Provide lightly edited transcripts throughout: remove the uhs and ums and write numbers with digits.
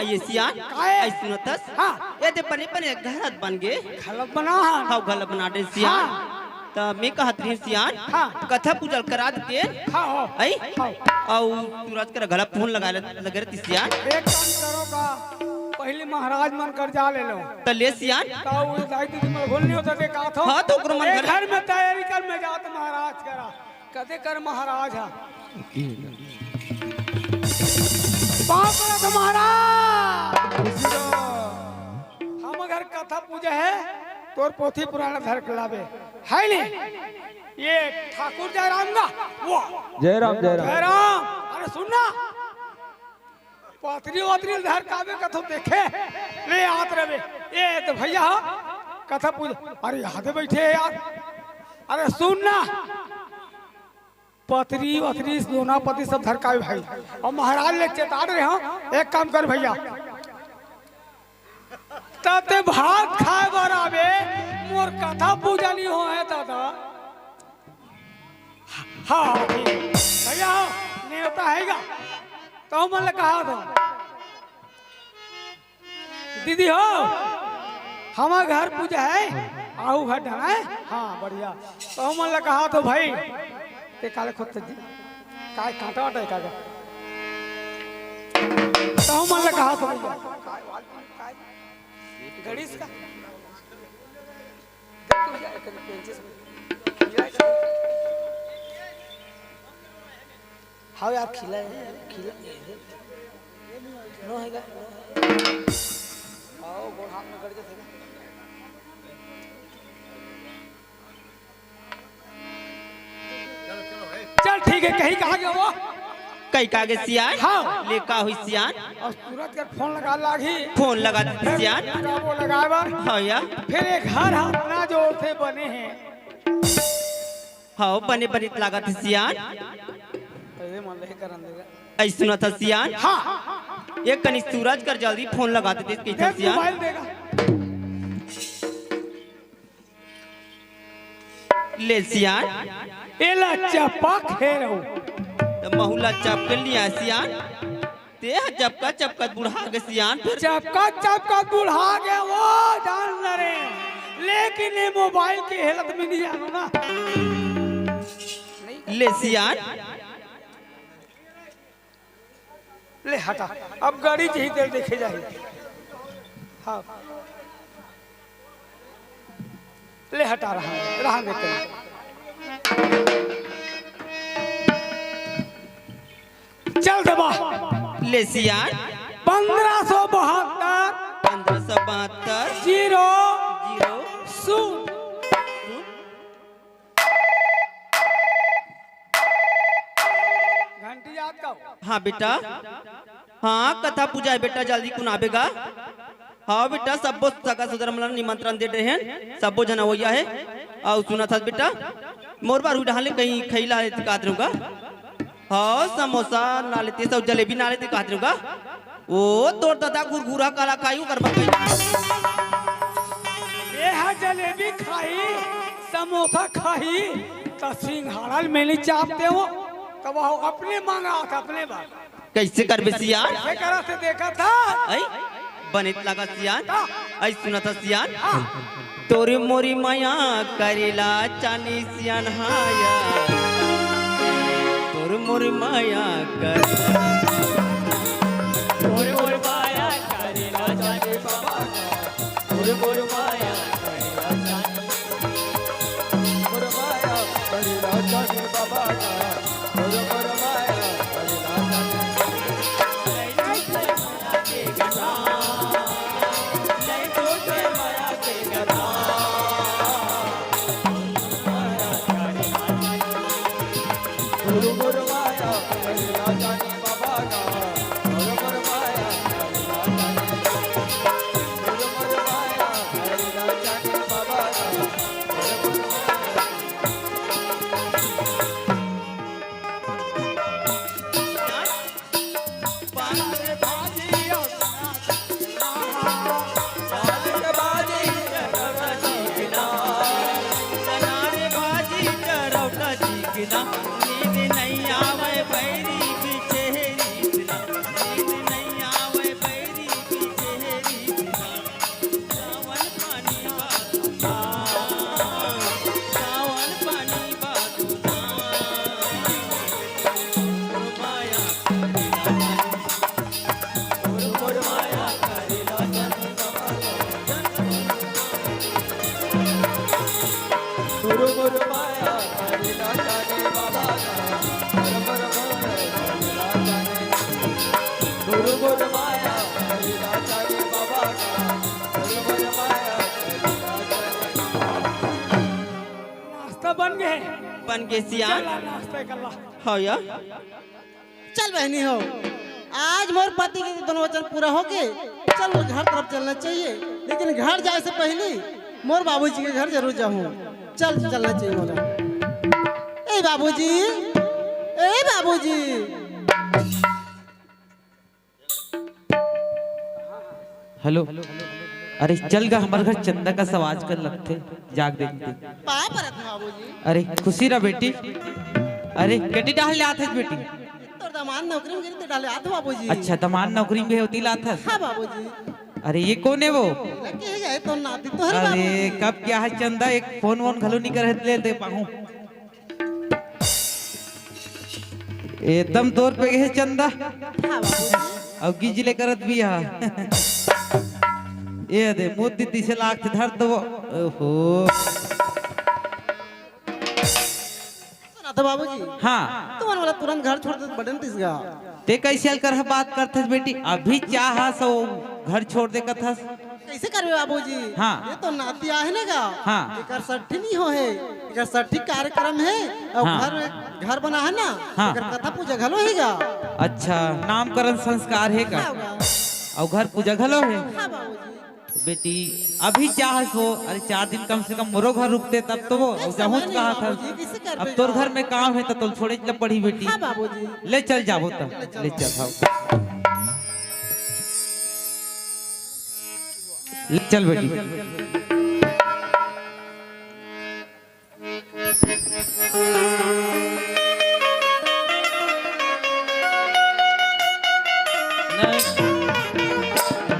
ये सियान काहे? आई सुनतस हाँ। ये ते बने बने घरत बन गे खलत बना हाउ गल बना दे सियान त मैं कहत रही सियान हाँ। कथा पूजल करा दे हाँ हो आई हाँ। औ सूरज कर गला फोन लगा लगे रे सियान एक काम करो का पहले महाराज मन कर जा ले लो त ले सियान का वो दायित्व तुम भूल नहीं होता देखा था हाँ, तो ओकरो मन एक करे। घर में तैयारी कर मैं जात महाराज करा कदे कर महाराज हा बाप रे तो महाराज हम अगर कथा पूजा है तोर पोथी पुराण धर के लावे है नहीं ये ठाकुर जयराम का वो जयराम जयराम जयराम अरे सुनना पात्री वात्री धर कावे कथो देखे ले आत रवे ये तो भैया कथा पूजा अरे यहाँ पे बैठे यार अरे सुनना पत्री वत्री सोनापति सब धरकावे भाई और महाराज ले चेता रहे हो एक काम कर भैया तते भात खाए बराबे मोर कथा पूजा नहीं हो है दादा हाँ भैया नेवता हैगा तो मन ले कहा था दीदी हो हमारे घर पूजा है आहू घर ढाना है हाँ बढ़िया तो मन ले कहा तो भाई ते काले खुद जी काय कांटा वाटा है कागा तो मन ले कहा तो भैया काय वाल काय गणेश का देखो यार कभी पेंचेस हाँ यार खिला है खिला नो हैगा आओ बोल हाथ में कर के चल ठीक है कहीं कहा गया वो कई कागे सियान हाँ। ले का हुई सियान और सूरज का फोन लगा लागी फोन लगा दे सियान वो लगाए बार हाँ या फिर एक घर अपना जो थे बने हैं हाँ बने बने लागत सियान अरे मन ले कर अंदर ऐ सुना था सियान हाँ एक कनी सूरज कर जल्दी फोन लगा दे कैसे देख सियान मोबाइल देगा ले सियान एला चपा खेरो तो महुला चप के लिया सियान ते चपका चपका बुढ़ा के सियान फिर चपका चपका बुढ़ा गया वो जान रहे लेकिन ये मोबाइल की हालत में नहीं जानो ना ले सियान ले हटा अब गाड़ी ही तेल देखे जाए हाँ ले हटा रहा देते चल दबा ले सियान 1572 1572 जीरो 0 शून्य घंटी याद का हाँ बेटा हाँ कथा पूजा है बेटा जल्दी कुन आवेगा हाँ बेटा सबो सगा सुधर मला निमंत्रण दे रहे हैं सबो जना होया है और सुना था बेटा मोर बार उड़ाले कहीं खैला है कात रहूंगा हाँ समोसा ना लेते सब जलेबी ना लेते कात रहूंगा ओ तोर दादा गुरगुरा काला खायू करबा ये है जलेबी खाई समोसा खाई तो सिंघाड़ा मेली चापते हो तब वो अपने मांगा था अपने बात कैसे करबे सियान से करा से देखा था आई बनित लगा सियान आई सुना था सियान तोरी मोरी माया करेला चानी सियान हाया तोर मोरी माया कर मोरे मोरे माया करेला जाने बाबा मोरे मोरे माया करेला जाने मोरे माया करेला जाने बाबा मोरे मोरे माया करेला मोरे मोरे माया करेला जाने बाबा मोरे मोरे माया नींद नहीं आवे बैरी बिछेरी बन के सियान चला नाश्ता कर ला। हाँ या चल बहनी हो, आज मोर पति के दोनों वचन पूरा हो गए। चल मोर घर तरफ चलना चाहिए, लेकिन घर जाए से पहले मोर बाबूजी के घर जरूर जाऊँ। चल चलना चाहिए मोला। ए बाबूजी, ए बाबूजी। हेलो, अरे चल गा हमारे घर चंदा का सवाज कर लगते जाग देखते। पाप रख बाबूजी। अरे खुशी रहा बेटी। अरे केटी डाल ले आते बेटी। तोर दामाद नौकरी में गिरी तो डाले आते बाबूजी। अच्छा दामाद नौकरी में होती लात है। हाँ बाबूजी। अरे ये कौन है वो? लगे गए तो नाती तो है अरे बाबूजी। कब क्या है चंदा, एक फोन वोन घलो नहीं करे ले दे पाऊं। एकदम तौर पे है चंदा। हाँ बाबूजी। अब गिजले करत भी है। ये दे मोती तीसे लाख धर दो। ओहो सुना तो बाबूजी। हाँ तुम्हारे वाला तुरंत घर छोड़ दे बटन तीस गया। ते कैसे कर बात करते बेटी, अभी चाह सो घर छोड़ दे कथस। कैसे करबे बाबूजी? हाँ। ये तो नाती आहे ना का। हाँ। एकर सठी नहीं हो है, एकर सठी कार्यक्रम है और हाँ। घर बना है ना। हाँ। एकर कथा पूजा घलो हैगा। अच्छा नामकरण संस्कार है का? हाँ होगा। और घर पूजा घलो है हाँ बाबूजी। बेटी। अभी चाह सो, अरे 4 दिन कम से कम मोरो घर रुकते तब तो वो नहीं, जाहूँ समय कहा नहीं बाबूजी, कैसे था। कर अब तोर घर में काम है तो छोड़े चल पड़ी बेटी। हाँ बाबूजी। ले चल जाबो तब ले चल हाँ। ले चल बेटी।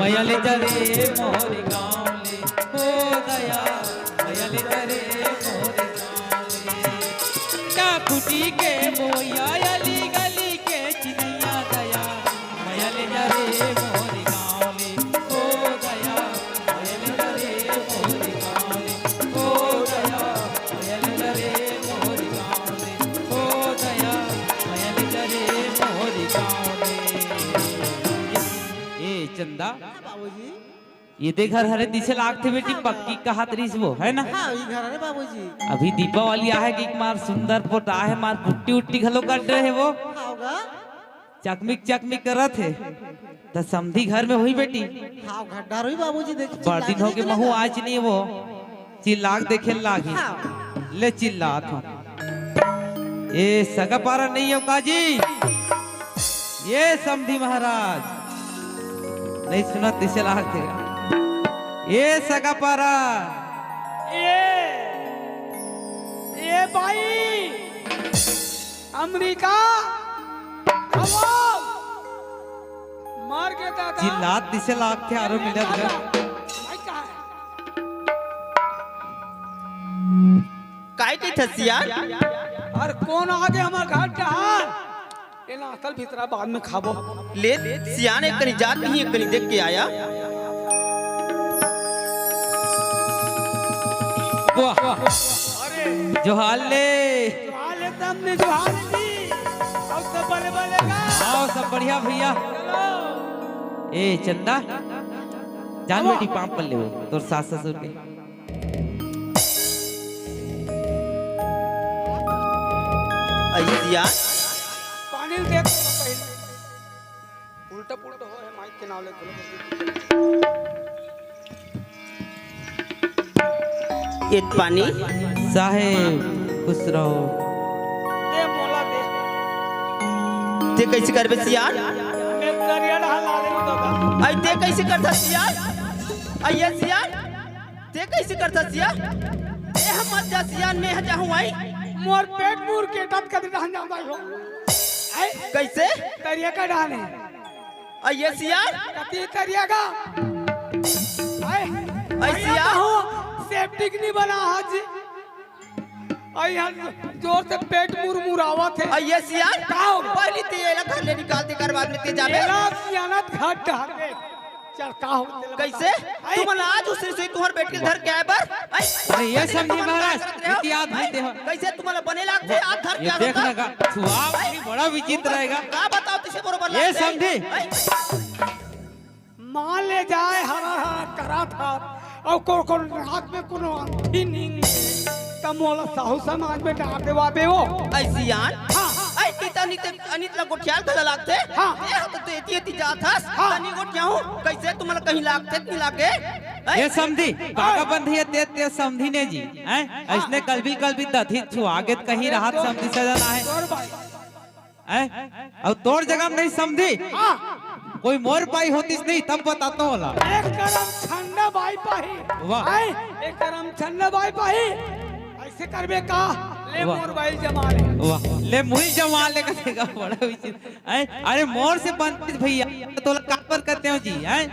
मैया ले चले मोरी गाँव ले हो गया, मैया ले चले मोरी गाँव ले का कुटी के मोया अली गली के चिनिया गया, मैया ले चले मोरी गाँव ले हो गया, मैया ले चले मोरी गाँव ले हो गया, मैया ले चले मोरी गाँव ले हो गया, मैया ले चले मोरी गाँव ले। ए चंदा हाँ बाबूजी। ये दे घर हरे दिशे लागते बेटी पक्की कहा तरीस वो है ना। हाँ वही घर है बाबूजी। अभी दीपावली आहे कि मार सुंदर पोता है, मार पुट्टी उट्टी घलो कट रहे वो हाँ होगा। चकमिक चकमिक करत है तो समधी घर में हुई बेटी। हाँ घड्डा रही बाबूजी। देख बड़ दिन हो के महू आज नहीं वो चिल्लाक देखे लागी। हाँ। ले चिल्लात हो ये सगा पारा नहीं हो काजी, ये समधी महाराज नहीं सुना दिशे लागते ये सगा पारा। ये भाई अमेरिका मार के दादा चिल्लात दिशे लागते आरो मिलत घर। भाई कहाँ है? काय के थसियान और कौन आगे हमार घर जहान ये ना असल भीतरा बाद में खाबो। ले सियान एक कनी जात नहीं एक कनी देख के आया। वाह अरे जोहार ले हाल है तुमने जो हाल दी अब तो बड़े बड़े का आओ सब बढ़िया भैया। चलो ए चंदा जान बेटी पाँव पर ले तोर सास ससुर के। आई सियान पानी देख पहले उल्टा पुल्टा हो है माइक के नाव ले खोलो। ये पानी साहेब खुश रहो। दे मोला दे ते कैसे करबे सियान? मैं करिया हला दे दादा। आई ते कैसे करता सियान? आई ये सियान ते कैसे करता सियान? ए हम मत जा सियान में हजा हूं आई। मोर पेट मुर के टट कर रहन जाता हो ऐ कैसे? करिया का डाने आई ये सियान कती करिया का ऐ ऐसिया? हो सेफ्टी नहीं बना हाजी आई हां जोर से पेट मुरमुरावा थे। आई ये सियान का हो पहली ते ये घर ले निकाल दे कर बाद में ते जाबे। मेरा सियानत घाट ढाल दे चल का हो कैसे? तू मन आज उसे से तुहर बेट के घर के आए पर आई अरे ये समझी महाराज इति याद नहीं दे। कैसे तुम्हारा बने लागते आज घर ये क्या देखना का सुहाव भी बड़ा विचित्र रहेगा। का बताओ तुझे बरोबर ये लागते? समझी? आई, मान ले जाए हरा हरा करा था और को हाथ में कोनो अंठी नहीं तब मोला साहू समाज में डाक देवा बे वो ऐसियान हाँ ऐ ती अनित ला गोठ्याल कला लागते हाँ। ए हो तो एती एती जात हस हाँ। तनी गोठ्याहू कैसे तुम्हाला कहीं लागते नहीं लागे ये समझी काका बंधी ते समझी ने जी हैं ऐसने कल भी दथी छु आगे कहीं राहत समझी सजना है तोर भाई हैं और तोर जगह में नहीं समझी हाँ कोई मोर पाई होतीस नहीं तब बताता होला एक करम ठंडा बाई पाही वाह। हैं एक करम ठंडा बाई पाही ऐसे करबे का ले वाह। मोर बाई जमा ले वाह ले मुही जमा ले करेगा बड़ा विचित्र हैं अरे मोर से बनती भैया तो का पर करते हो जी हैं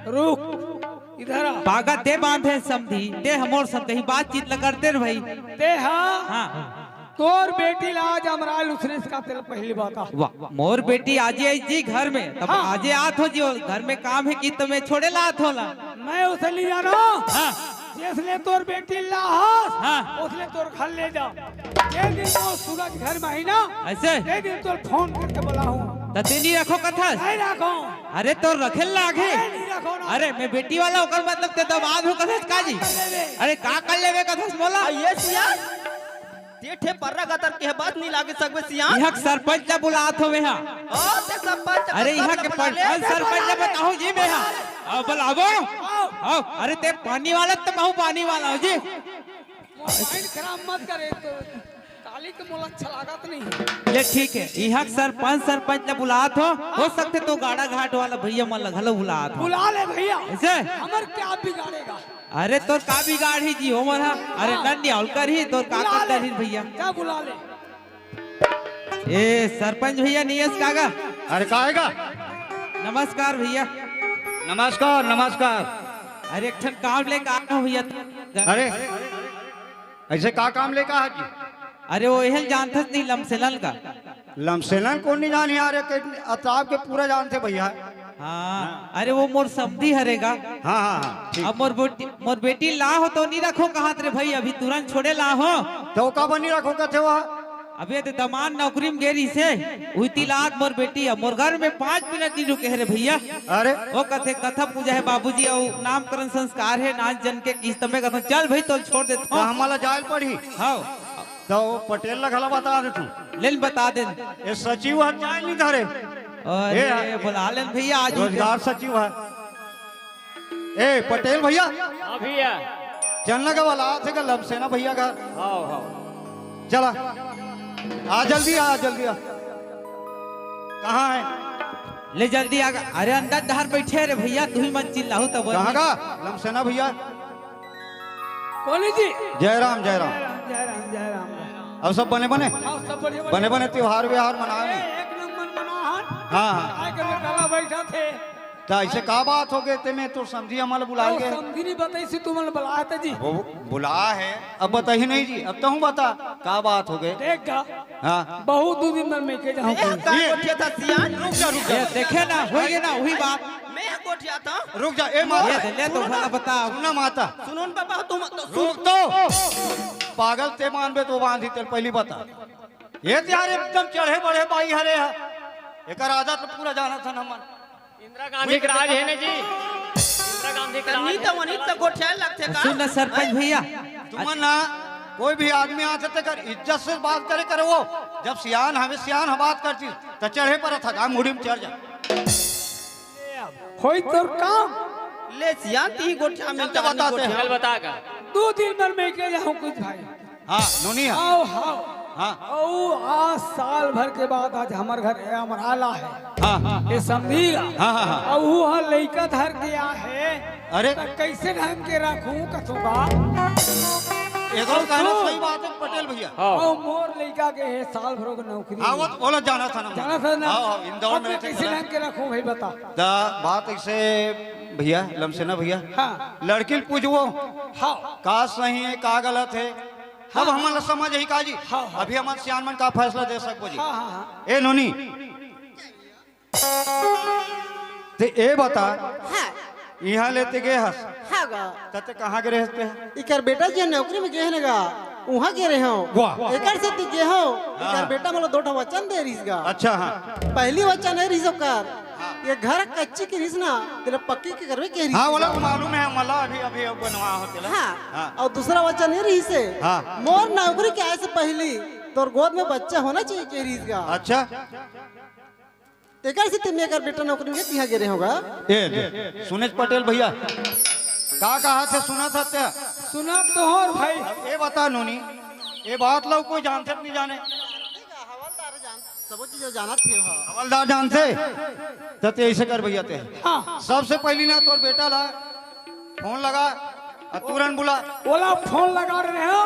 रुक इधर आ पागा ते बांधे समझी ते हमोर सब कहीं बातचीत ल करते रे भाई ते हाँ हाँ तोर बेटी लाज अमराल उसने इसका तेल पहली बात आ वाह मोर बेटी आजे आई जी घर में तब हाँ। आजे आत हो जी घर में काम है कि तुम्हें छोड़े लात होला मैं उसे ले जाना हाँ जिसने तोर बेटी लाहस हाँ। उसने तोर घर ले जा ये दिन तो सूरज घर में ही ना ऐसे ये दिन तो फोन करके बुलाऊं ततेनी रखो कथा नहीं रखो अरे तो रखे लागे नहीं रखो ना अरे मैं बेटी वाला होकर मतलब ते दबाद हो कथा का जी अरे का कर लेवे कथा बोला ये सियान तेठे पर्रा गतर के बात नहीं लागे सकबे सियान यह सरपंच ने बुलात हो यहाँ ओ ते सरपंच अरे यहाँ के सरपंच सरपंच ने बताओ जी मैं यहाँ अब बुलावो आओ अरे ते पानी वाला तो बहु पानी वाला हो जी मोबाइल खराब मत करे तो काली के मोला अच्छा लागत नहीं ये ठीक है यहाँ सरपंच ने बुलात हो सकते तो गाड़ा घाट वाला भैया मन लगल बुलात हो बुला ले भैया ऐसे हमर क्या बिगाड़ेगा अरे तोर का बिगाड़ी जी हो मरा अरे नन्नी हौलकर ही तोर का बुला करता ले ही भैया क्या बुला ले ए सरपंच भैया नियस कागा अरे काहेगा नमस्कार भैया नमस्कार नमस्कार। अरे एक ठन काम लेके आया हूं भैया अरे ऐसे का काम लेकर आज अरे वो एहल जानथस नहीं लमसेलन का लमसेलन कौन नहीं जानी आ रहे अताब के पूरा जानते भैया। हाँ अरे वो मोर समधी हरेगा हाँ हाँ हाँ ठीक। अब मोर बेटी ला हो तो नहीं रखो कहा रे भाई अभी तुरंत छोड़े ला हो तो का बनी रखो कथे वह अबे तो दमान नौकरी में गेरी से हुई तिलात मोर बेटी है मोर घर में 5 मिनट नहीं रुके रे भैया अरे वो कथे कथा पूजा है बाबूजी और नामकरण संस्कार है नाच जन के किस्त में कथा चल भाई तो छोड़ देता तो हूँ हमारा जायल पड़ी हाँ तो पटेल लगला बता दे तू लेन बता दे ये सचिव है जायल नहीं धरे अरे बुला लेन भैया आज रोजगार सचिव है। ए पटेल भैया भैया चलने का वाला थे का लमसेना भैया का चला आ जल्दी आ कहाँ है ले जल्दी आ अरे अंदर धार बैठे रे भैया तू ही मन चिल्लाहू तब कहाँ का लमसेना भैया कौन जी जयराम जयराम जय राम अब सब बने बने हाँ सब बढ़िया बने बने त्योहार व्योहार मनाए एक नंबर मनाहन हाँ हाँ आए के काला बैठा थे तो ऐसे का बात हो गए ते में तो समझी हमारे बुलाएंगे समझी नहीं बताई सी तुमने बुलाया था जी वो बुला है अब बताही नहीं जी अब तो हूँ बता का बात हो गए देख गा हाँ बहुत 2 दिन में मैं के जाऊं मैं का गोठिया था सियान रुक जा ये देखे ना होइए ना वही बात मैं गोठिया था रुक जा ए ये माता ले तो भला बताओ सुना माता सुनो न बाबा तुम रुक तो पागल ते मानबे तो बांधी तेल पहली बता ये त्यार एकदम चढ़े बढ़े बाई हरे है एक आदत तो पूरा जाना था नमन इंदिरा गांधी का राज है ना जी इंदिरा गांधी का नहीं राज तो वनी तो गोठिया लगते का सुन ना सरपंच भैया तुमन ना कोई भी आदमी आते थे कर इज्जत से बात करे वो जब सियान हमें सियान हम बात करती तो चढ़े पर था का मुड़ी में चढ़ जा होई तोर काम ले सियान ती गोठिया में चल बताते हैं। चल बता का 2 दिन में मैं के जाऊं कुछ भाई हाँ नोनिया आओ हाँ हाँ ओ आज साल भर के बाद आज हमार घर अमराला है हाँ हाँ ये समझी हाँ हाँ हाँ अब वो लड़का धर गया है अरे तो कैसे ढंग के रखूं कथुका एक और कहना सही बात है पटेल भैया और मोर लड़का के है साल भर की नौकरी हाँ वो बोला जाना था ना जाना था ना हाँ इंदौर अब में मैं थे कैसे ढंग के रखूं भाई बता दा बात ऐसे भैया लमसेना भैया हाँ लड़की पूछो हाँ का सही है का गलत है अब हमारा समझ ही काजी हाँ, हाँ। अभी हमारे सियान मन का फैसला दे सको जी हाँ हाँ ए नोनी ते ए बता हाँ यहाँ लेते गए हस हाँ गा तते कहाँ के रहते हैं इकर बेटा जी नौकरी में गए गा वहाँ गे रहे हो वाह। एकर से ती गे हो इकर बेटा मोला 2 वचन दे रहीस गा अच्छा हाँ पहली वचन है रिजो कर ये घर कच्ची की रिस ना तेरे पक्की के करवे के रिस हाँ बोला मालूम है मला अभी अभी अब बनवा होतेला हाँ और दूसरा वचन नहीं रही से हाँ। मोर नौकरी के आए से पहली तोर गोद में बच्चा होना चाहिए के रिस का अच्छा तेकर से तुम अगर बेटा नौकरी में यहाँ गिरे होगा ए सुनेश पटेल भैया का कहा थे सुना था त्या सुना तो हो भाई। अब ये बता नोनी ये बात लोग कोई जानते नहीं जाने सब चीज जाना थे हवलदार जानते तो ते ऐसे कर भैया ते हाँ सबसे पहली ना तोर बेटा ला फोन लगा और तुरंत बुला बोला फोन लगा रहे हो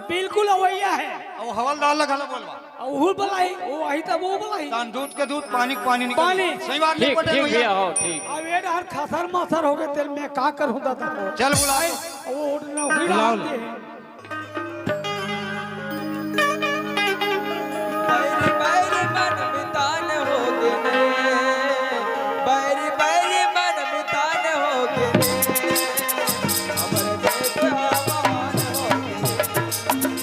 बिल्कुल अवैया है और हवलदार लगा बोलवा और वो बुलाई वो आई तब वो बुलाई तान दूध के दूध पानी के पानी निकल पानी। सही बात नहीं ठीक पटेल ठीक भैया भैया हो ठीक। अब ये हर खसर मसर हो गए तेल में का करूं दादा चल बुलाए वो नौकरी डालते हैं बैरी बैरी मन मितान हो गए बैरी बैरी मन मितान हो गए अमर देश महान हो गए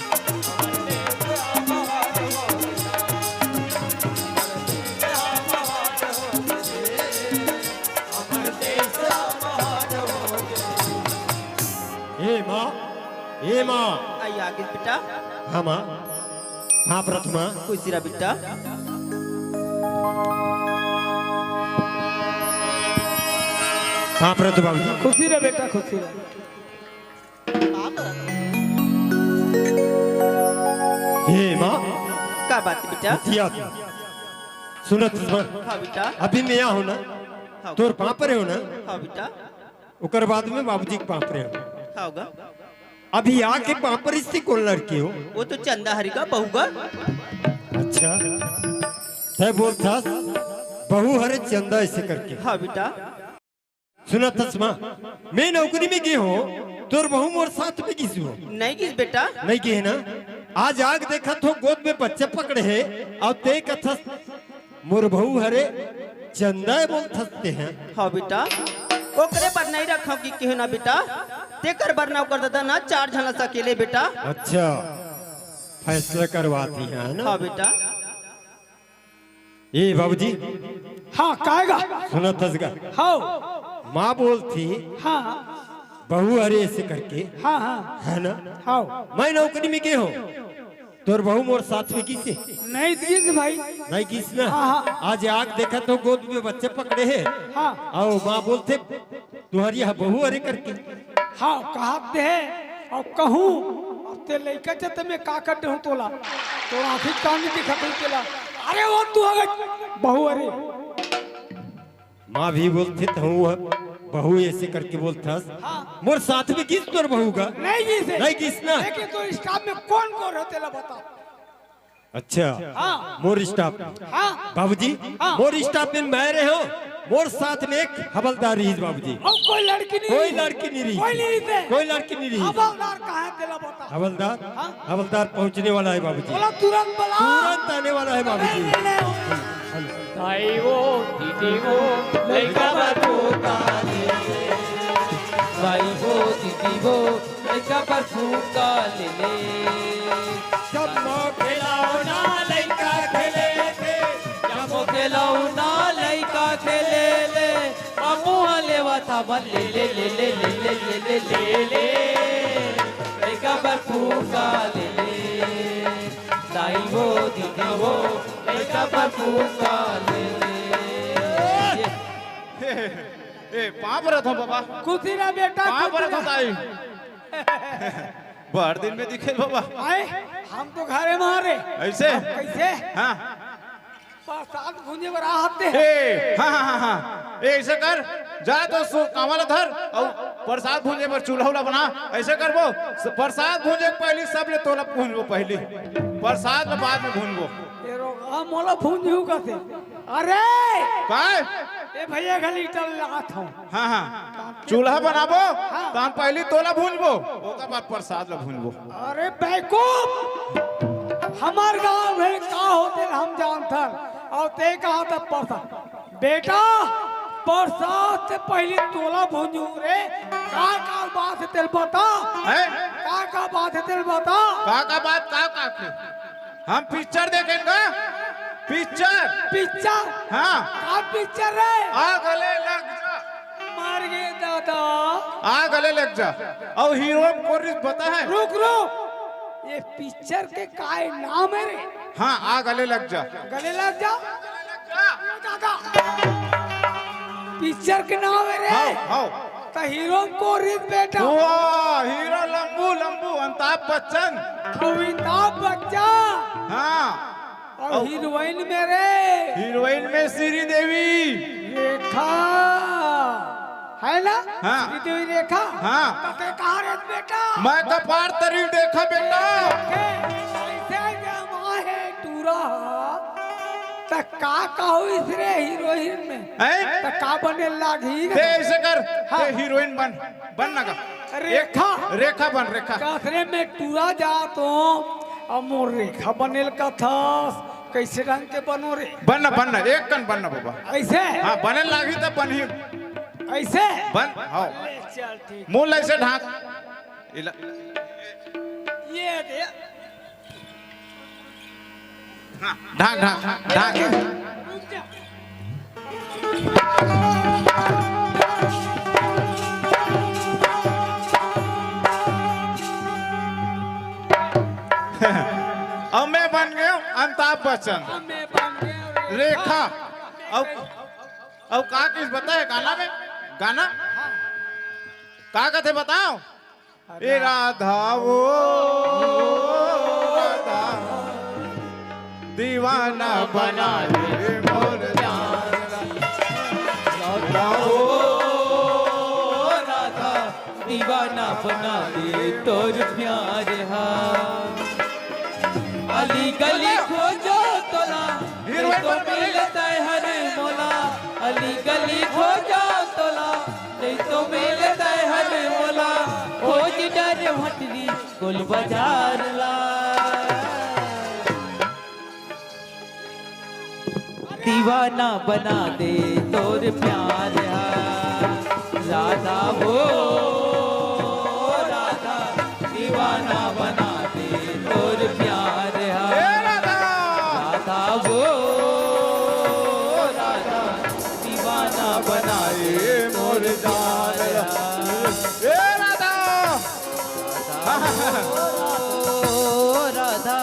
अमर देश महान हो गए ए माँ आई आगे बेटा हाँ माँ हाँ प्रथमा खुशी रहा बेटा हाँ प्रथमा खुशी रहे बेटा खुशी रहे हे माँ का बात है बेटा दिया सुनत हाँ बेटा अभी मैं यहाँ हूँ ना हाँ तोर पापरे हो ना हाँ बेटा उकर बाद में बाबूजी के पापरे हो हाँ होगा अभी आके पापर से कौन लड़की हो वो तो चंदा हरी का बहू का अच्छा है बोलता बहू हरे चंदा ऐसे करके हाँ बेटा सुना तस्मा मैं नौकरी में गई हूँ तोर बहू मोर साथ में किसी हो नहीं किस बेटा नहीं की है ना आज आग देखा तो गोद में बच्चे पकड़े है और ते कथा मोर बहू हरे चंदा बोल थसते हैं हाँ बेटा ओकरे पर नहीं रखा कि क्यों ना बेटा तेकर बरनाव कर देता ना 4 झलस अकेले बेटा अच्छा फैसला करवाती है ना हाँ बेटा ये बाबूजी हाँ काएगा सुना तसगा हाँ माँ बोलती हाँ बहू अरे ऐसे करके हाँ हाँ है ना हाँ मैं नौकरी में गए हूँ तोर बहू मोर साथ में किसे नहीं दिस भाई नहीं किस ना हाँ। आज आग देखा तो गोद में बच्चे पकड़े हैं हाँ आओ माँ बोलते तुम्हारी यहाँ बहू अरे करके हाँ कहते हैं और कहूँ अब ते लइका चते में का कटे हूँ तोला तो आखिर कानी दिखा तो तेला अरे वो तू अगर बहू अरे माँ भी बोलते तो बहू ऐसे करके बोलता हाँ। मोर साथ में किस तोर बहू का नहीं जी से नहीं किस ना लेकिन तो स्टाफ में कौन कौन होते ला बता अच्छा हाँ मोर स्टाफ हाँ बाबूजी हाँ। मोर स्टाफ में मैं रहे हो मोर साथ में एक हवलदार रही बाबूजी और कोई लड़की नहीं कोई लड़की नहीं रही कोई नहीं थे कोई लड़की नहीं रही हवलदार कहाँ तेला बता हवलदार हवलदार पहुंचने वाला है बाबूजी बोला तुरंत बोला तुरंत आने वाला है बाबूजी भाई वो दीदी वो लड़का बाबू का भाई वो दीदी वो लड़का पर फूका ले ले सब खिलौना लड़का खेले थे जब खिलौना लड़का खेले ले अमू लेवा था बल ले ले ले ले ले ले ले ले ले लड़का पर फूका ले ले दाई वो दीदी वो लड़का पर फूका ले ले ए पाप रहा था बाबा खुशी ना बेटा पाप रहा था ताई बाहर दिन में दिखे बाबा आए हम तो घरे मारे ऐसे कैसे हाँ प्रसाद भूंजे पर आते हैं ए हाँ हाँ हाँ हाँ ए ऐसे कर जा तो सो कावल धर और प्रसाद भूंजे पर चूल्हा उला बना ऐसे कर वो प्रसाद भूंजे के पहले सब ले तोला भून वो पहले प्रसाद में बाद में भून वो तेरो हम मोला भूंजू कसे अरे काय ए भैया खाली टल लगात हूं हाँ हाँ चूल्हा बनाबो तो हम पहले तोला भूनबो ओकर बाद प्रसाद ला भूनबो अरे बैकूफ हमार गांव में का होते हम जानथन और ते कहा था प्रसाद बेटा प्रसाद से पहले तोला भूंजू रे का बात है तेल बता है का बात है तेल बता का बात का के हम पिक्चर देखेंगे पिक्चर पिक्चर हाँ का पिक्चर रे आ गले लग जा मार गए दादा आ गले लग जा और हीरो को पता है रुक रुक ये पिक्चर के काय नाम है रे हाँ आ गले लग जा गले लग जा दादा पिक्चर के नाम है रे हाँ हाँ तो हीरो को रित बेटा वाह हीरो लंबू लंबू अमिताभ बच्चन अमिताभ बच्चन हाँ और हीरोइन में रे हीरोइन में श्रीदेवी रेखा है ना हाँ। श्रीदेवी रेखा हाँ। कते कहाँ रे बेटा मैं कपार तरीफ देखा बेटा ऐसे जमा है टूरा तो का कहू इसरे हीरोइन में हैं? तो का बने लागी ते ऐसे कर ते हीरोइन बन ना का रेखा रेखा बन रेखा कसरे में टूरा जा तो अब मोर रेखा बनेल का था कैसे रंग के बनो रे बनना एक कन बनना बाबा ऐसे हाँ बने लागी तो बन ही ऐसे बन हाँ ले चल ठीक मुंह ऐसे ढाक ये दे हाँ ढाक ढाक ढाक रुक जा अब मैं बन गया अमिताभ बच्चन मैं बन गया रेखा अब का किस बता है गाना में गाना का कहते बताओ ए राधा वो राधा दीवाना बना दे मोर राधा ओ राधा दीवाना बना दे तोर प्यार हा अली गली खोजो तोला हीरोइन तो मिलता है हर मोला अली गली खोजो तोला नहीं तो मिलता है हर मोला खोज डर भटरी कुल बाजार ला दीवाना बना दे तोर प्यार हा राधा वो राधा दीवाना बना दे तोर प्यार हा राधा वो राधा दीवाना बना दे तोर प्यार ए राधा ओ राधा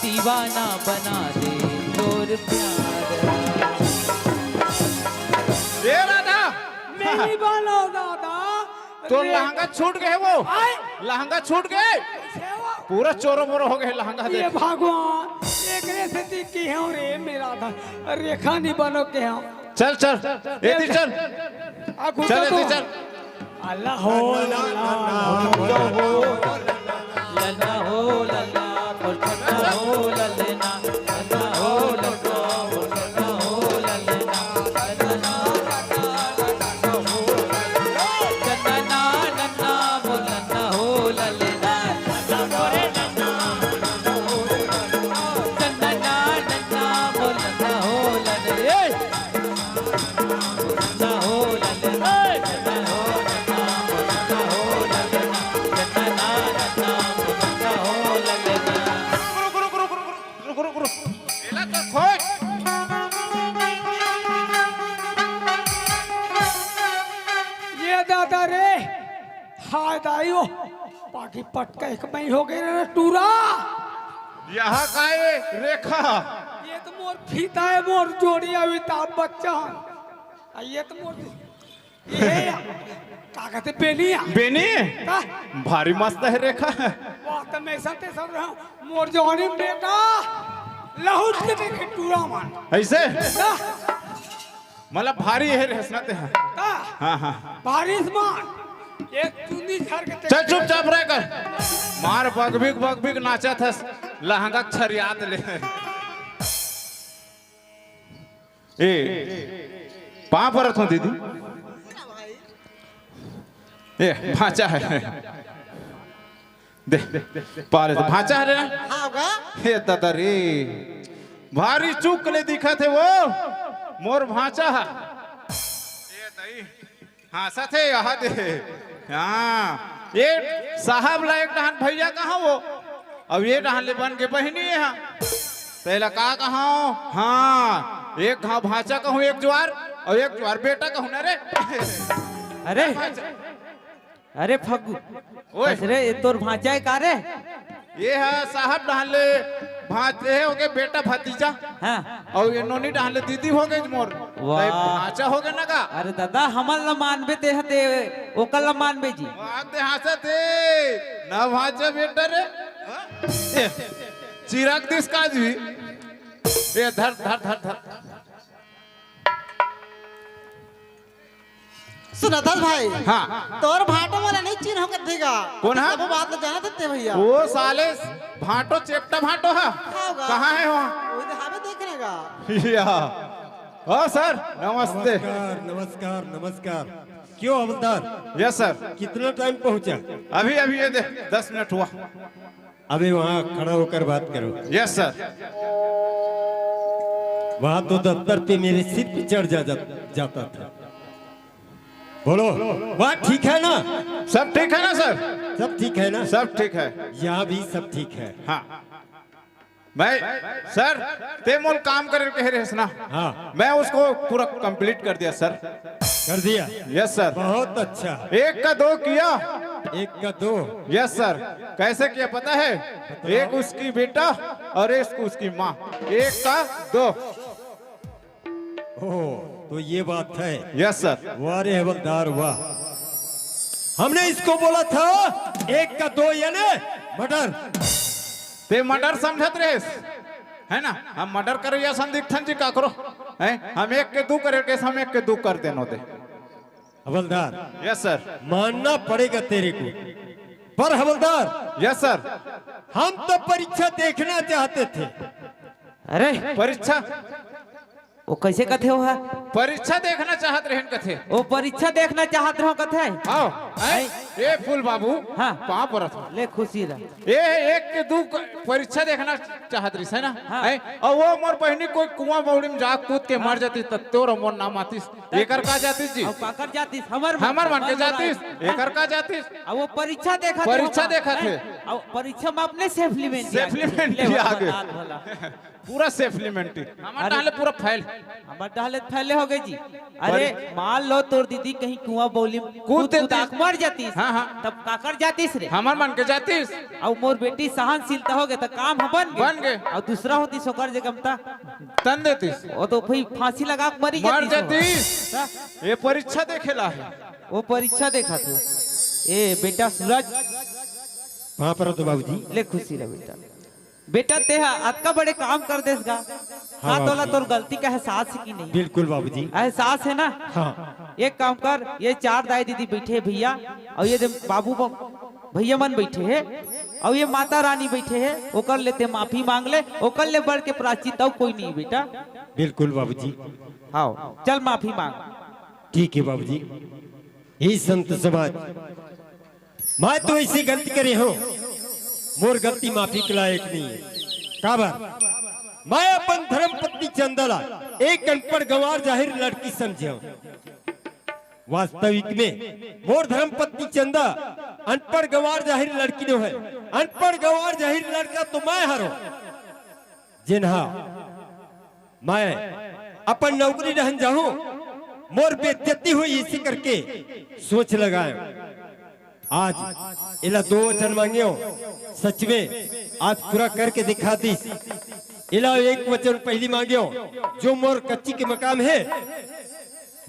दीवाना बना दे तोर प्यार ए राधा मेरी बालो दादा तो लहंगा छूट गए वो आए लहंगा छूट गए सेवा पूरा चोरो मोरो हो गए लहंगा ये देख भगवान एक रे से ती की है रे मेरा था रेखा नहीं बनो के हम चल चल एती चल आगू चल तो एती चल अल्लाह हो लला हो लला पोछना हो ललना लला हो लला पोछना हो ललना ललना चन्ना नन्ना बोलना हो ललना चन्ना नन्ना बोलना हो लले बोलना हो ललना चन्ना हो नन्ना बोलना हो ललना चन्ना नन्ना बोलना हो ललना रुक एला तो खोज ये दादा रे हाय दाइयो बाकी पटका एक मई हो गई रे टूरा यहाँ का है रेखा ये तो मोर फीता है मोर जोड़ी अमिताभ बच्चन ये तो मोर ये का कहते बेलिया बेनी का भारी मस्त है रेखा वाह तो मैं सब रहा मोर जोड़ी बेटा लहुट के देखे टूरा मान ऐसे का मतलब भारी है हंसनाते हैं का हाँ हाँ बारिश मान एक चुनी झर के चल चुपचाप रह कर मार बगबिग नाचा था लहंगा छरियात ले ए पाँव पर रखो दीदी ए भाचा है दे पारे तो भाचा है रे हाँ होगा हे दादा रे भारी चूक ले दिखा थे वो मोर भाचा है ये दई हाँ सथे यहाँ दे हाँ ये साहब लायक डहान भैया कहाँ वो अब ये डहान ले बन के बहनी है हाँ तेला का कहूँ हाँ एक घाव भाचा कहूँ एक ज्वार और एक ज्वार बेटा कहूँ ना रे अरे अरे फगू ओए। रे ये तोर भांचा है का रे? ये है साहब डाले भाचे हो गए बेटा भतीजा हाँ और ये नोनी डाले दीदी हो गई मोर वाह। भाचा हो गए ना का अरे दादा हमन ला मानबे ते हते ओकल ला मानबे जी। आते हासा थे ना भाचा बेटा रे चिराग दिस का जी ये धर धर धर धर सुना था भाई हाँ तोर भाटो वाला नहीं चिन्ह होकर देगा कौन है? सब बात तो जाना देते भैया वो साले भाटो चेपटा भाटो है होगा। कहाँ है वहाँ वो तो हमें देखने का या हाँ सर नमस्ते नमस्कार नमस्कार नमस्कार। क्यों हवलदार, यस सर कितना टाइम पहुंचा? अभी अभी ये दे 10 मिनट हुआ अभी वहाँ खड़ा होकर बात करो। यस सर वहाँ तो दफ्तर पे मेरे सिर पे चढ़ जाता था। बोलो वहाँ ठीक है ना? सब ठीक है ना सर सब ठीक है ना? सब ठीक है यहाँ भी सब ठीक है। हाँ मैं सर ते मोल काम करे कह रहे ना हाँ मैं उसको पूरा कंप्लीट कर दिया सर कर दिया। यस सर बहुत अच्छा। 1 का 2 किया 1 का 2। यस सर कैसे किया पता है? एक उसकी बेटा और एक उसकी माँ 1 का 2। ओह तो ये बात है। यस सर वाह रे हवलदार वाह। हमने इसको बोला था 1 का 2 यानी मर्डर। ते मर्डर समझत रहे है ना? हम मर्डर करो या संदिग्धन जी का करो है हम 1 के 2 करे के हम 1 के 2 कर देनो दे। हवलदार यस सर मानना पड़ेगा तेरे को, पर हवलदार यस सर हम तो परीक्षा देखना चाहते थे। अरे परीक्षा वो कैसे कथे हो है? परीक्षा देखना चाहत रहे कथे वो परीक्षा देखना चाहत रहो कथे। आओ ए फूल बाबू हाँ। कहाँ पर था? ले खुशी रह। ए 1 के 2 परीक्षा देखना चाहत रही है ना हाँ। है? और वो मोर बहनी कोई कुआं बौड़ी में जा कूद के मर जाती तब तोर मोर नाम आतीस एकर का जातीस जी और काकर जातीस हमर मन के जातीस एकर का जातीस और वो परीक्षा देखा परीक्षा देखा थे। और परीक्षा में अपने सेफलीमेंट सेफलीमेंट आगे पूरा सेफलीमेंट हमारा डाले पूरा फाइल हमार डाले फैले हो गए जी। अरे मान लो तोर दीदी कहीं कुआं बौली में कूद कूद कूद मर जातीस हाँ, हाँ। तब काकर जातीस रे। हमार मन के जातीस और मोर बेटी सहनशीलता हो गए तो काम बन गए। और दूसरा होती सोकर जगह में तन देतीस वो तो भाई फांसी लगा के मरी मर जातीस हो। जातीस ये परीक्षा देखेला है वो परीक्षा देखा थे। ए बेटा सूरज वहाँ पर हो तो बाबूजी। ले खुशी रह बेटा। बेटा ते अतका बड़े काम कर देसगा हाँ तोला तोर गलती का एहसास है कि नहीं? बिल्कुल बाबूजी। एहसास है ना? हाँ एक काम कर ये 4 दाई दीदी बैठे है भैया और ये बाबू भैया मन बैठे है और ये माता रानी बैठे है ओकर लेते माफी मांग ले ओकर ले बढ़ के प्राची तब कोई नहीं बेटा। बिल्कुल बाबूजी। हाँ चल माफी मांग। ठीक है बाबूजी। ही संत समाज मैं तो ऐसी गलती करे हूँ मोर गलती माफी के लायक नहीं है। काबर मैं अपन धर्म पत्नी चंदला एक अनपढ़ गंवार जाहिर लड़की समझे हूँ। वास्तविक में मोर धर्म पत्नी चंदा अनपढ़ गंवार जाहिर लड़की न है। अनपढ़ गंवार जाहिर लड़का तो मैं हरो जिन्हा मैं अपन नौकरी रहन जाऊं मोर बेइज्जती हुई इसी करके सोच लगाए आज इला 2 वचन मांगियो सच में आज पूरा करके दिखा दी। इला 1 वचन पहली मांगियो जो मोर कच्ची के मकाम है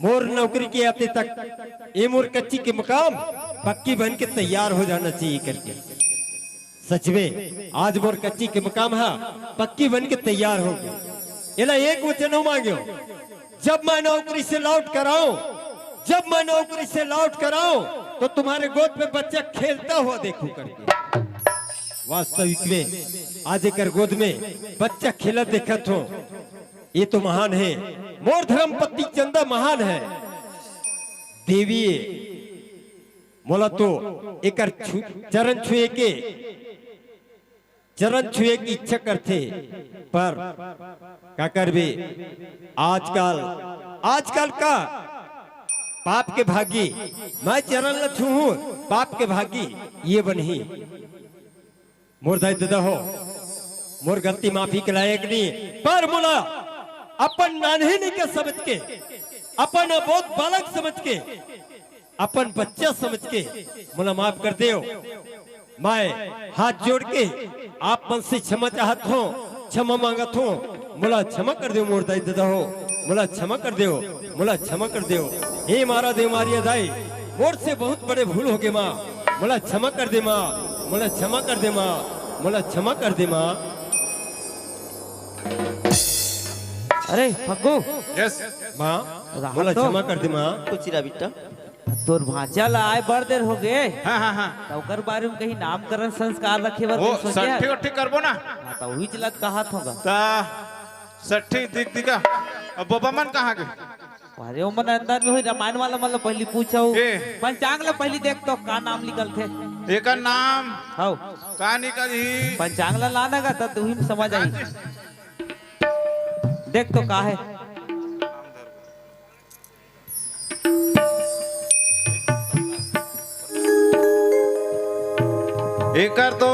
मोर नौकरी के आते तक ये मोर कच्ची के मकाम पक्की बन के तैयार हो जाना चाहिए करके। सच में आज मोर कच्ची के मकाम है पक्की बन के तैयार हो गई। इला 1 वचन मांगियो जब मैं नौकरी से लौट कर आऊं जब मैं नौकरी से लौट कर आऊं तो तुम्हारे गोद में बच्चा खेलता हुआ देखूं करके। वास्तविक में आज एक गोद में बच्चा खेला देखत हो ये तो महान है। मोर धर्म पत्नी चंदा महान है देवी मोला तो एक चरण छुए की इच्छा करते पर क्या करबे आजकल का पाप के भागी मैं चरण न छूहूं पाप के भागी ये बनी मोर दाई दादा हो मोर गलती माफी के लायक नहीं, पर मोला अपन नानही नहीं के समझ के, अपन अबोध बालक समझ के, अपन बच्चा समझ के मोला माफ कर दो। मैं हाथ जोड़ के आप मन से क्षमा चाहत हो, क्षमा मांगत हो, मोला क्षमा कर दो। मोर दाई दादा हो, मोला क्षमा कर दो, मोला क्षमा कर दो। हे मारा दे मारिया दाई, मोर से बहुत बड़े भूल हो गए माँ, मोला क्षमा कर दे माँ, मोला क्षमा कर दे माँ, मोला क्षमा कर दे माँ। अरे फग्गू, यस माँ मोला क्षमा कर दे माँ। कुछ रहा बेटा। तोर भांचा ला आए बड़ देर हो गए, हाँ हाँ हाँ तो ओकर बारे में कहीं नामकरण संस्कार रखे बर वो कुछ सोचे? सट्ठी उट्ठी करबो ना हाँ, तो वही चलत कहत होगा। ता सट्ठी दिख दिखा अब बाबा मन कहाँ गए? अरे वो मन अंदर में हुई रामायण वाला मतलब पहली पूछो, ए। पंचांग ला पहली देख तो का नाम लिखल थे। एक नाम हाउ कहानी का ही पंचांग ला लाना का तो ही समझ आई। देख तो का है। एकर तो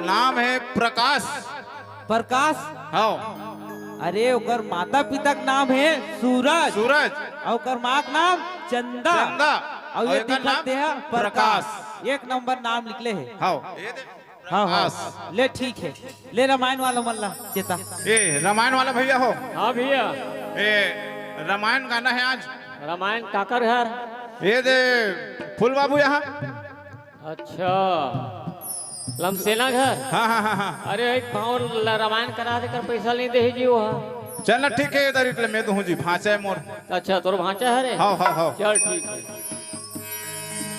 नाम है प्रकाश। प्रकाश। हाँ अरे ओकर माता पिता का नाम है सूरज, सूरज और ओकर माँ का नाम चंदा, चंदा और ये एकर नाम दिखते हैं प्रकाश। एक नंबर नाम लिखले है। हाँ हाँ हाँ प्रकाश। ले ठीक है, ले रामायण वाला मल्ला चेता। ये रामायण वाला भैया हो, हाँ भैया, ये रामायण गाना है आज। रामायण काकर घर। ये दे फूल बाबू यहाँ। अच्छा, लमसेना घर। हाँ हाँ हाँ हाँ अरे एक पाँव रामायण करा देकर पैसा नहीं दे जी वहाँ। चल ना ठीक है, इधर इतने मैं तो हूँ जी, भांचा है मोर। अच्छा तोर भांचा है रे। हाँ हाँ हाँ चल ठीक है।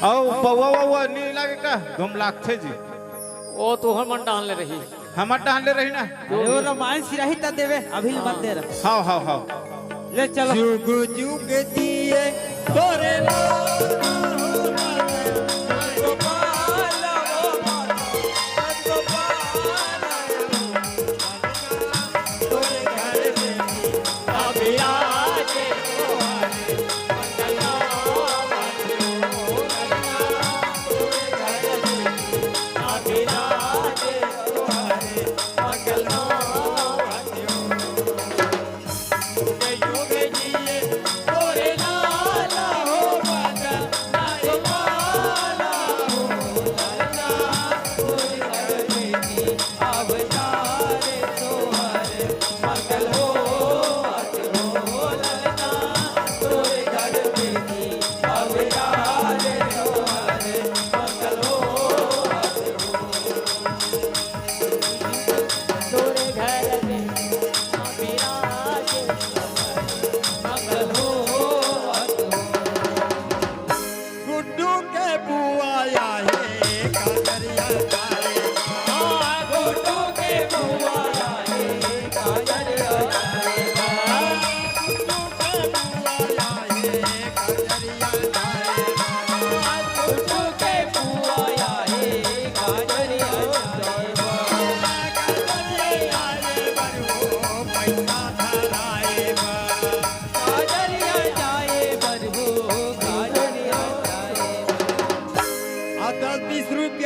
औ पौवा वौवा नहीं लागे का घूम लाख थे जी। वो तो हम मन डाल ले रही। हम डाल ले रही ना। अरे वो रामायण सिराही ता देवे, अभी मत दे रहा। हाँ हाँ हाँ ले चलो। जुग जुग दिए तोरे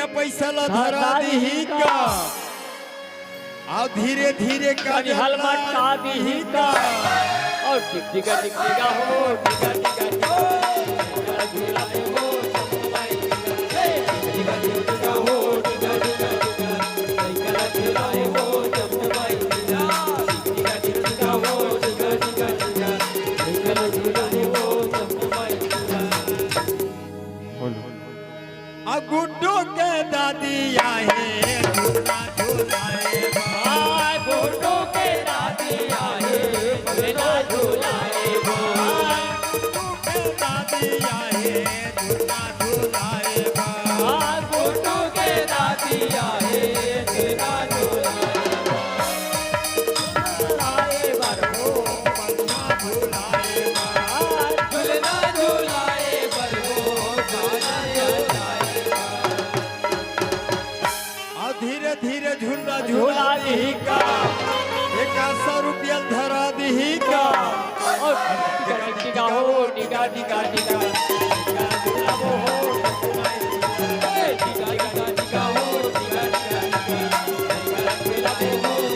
पैसा ला धरा दी का, और धीरे धीरे हल मटका दी का, और टिका टिका हो, टिका टिका हो, झूला हो, टिका टिका हो, टिका टिका टिका झूला हो, जम्मुई टिका टिका हो, टिका टिका टिका झूला हो, जम्मुई। गुड्डू के दादी आए झूला झूलाए, गुड्डू के दादी आए झूला झूलाए, गुड्डू के दादी आए झूला झूलाए, गुड्डू के दादी आए झूला झूलाए, बरहो पंखा झूलाए, झूलना झूलाए, बरहो गाना जाए, और धीरे धीरे झूला झूला झूला दी का, 100 रुपया धरा दी का, और टिका टिका हो, टिका टिका टिका झूला हो, टिका टिका टिका हो, टिका टिका टिका झूला हो,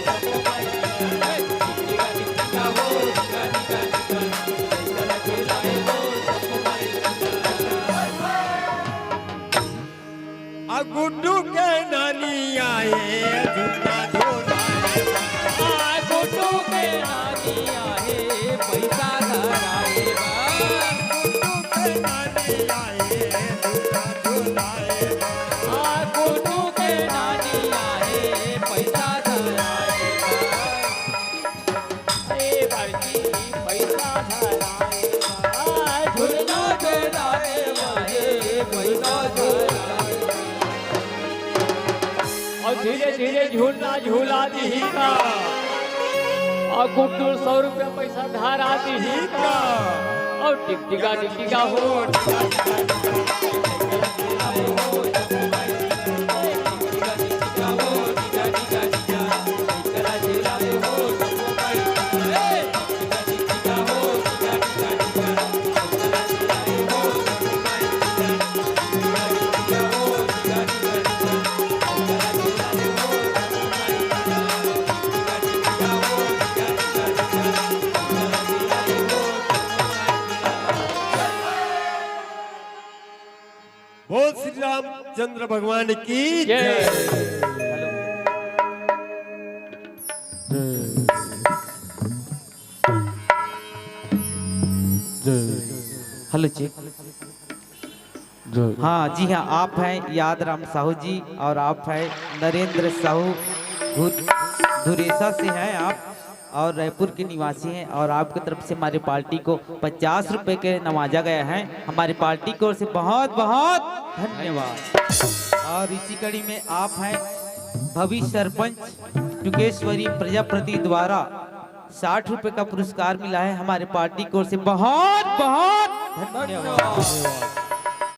झुलाए झूठा झुलाए गुड्डू के नानी आए पैसा धराए गुड्डू के नानी आए पैसा धराए पैसा धराए गुड्डू के नानी आए पैसा धराए और धीरे धीरे झूलना झूला दी का और गुड्डू 100 रुपया पैसा धार आती ही का और टिकटिका टिकटिका हो बोल श्री रामचंद्र भगवान की जय। Hello check. हाँ जी हाँ, आप हैं याद राम साहू जी और आप हैं नरेंद्र साहू धुरेसा से हैं आप और रायपुर के निवासी हैं और आपकी तरफ से हमारी पार्टी को 50 रुपए के नवाजा गया है। हमारी पार्टी की ओर से बहुत बहुत धन्यवाद। और इसी कड़ी में आप हैं भविष्य सरपंच टुकेश्वरी प्रजापति द्वारा 60 रुपए का पुरस्कार मिला है। हमारे पार्टी की ओर से बहुत बहुत धन्यवाद।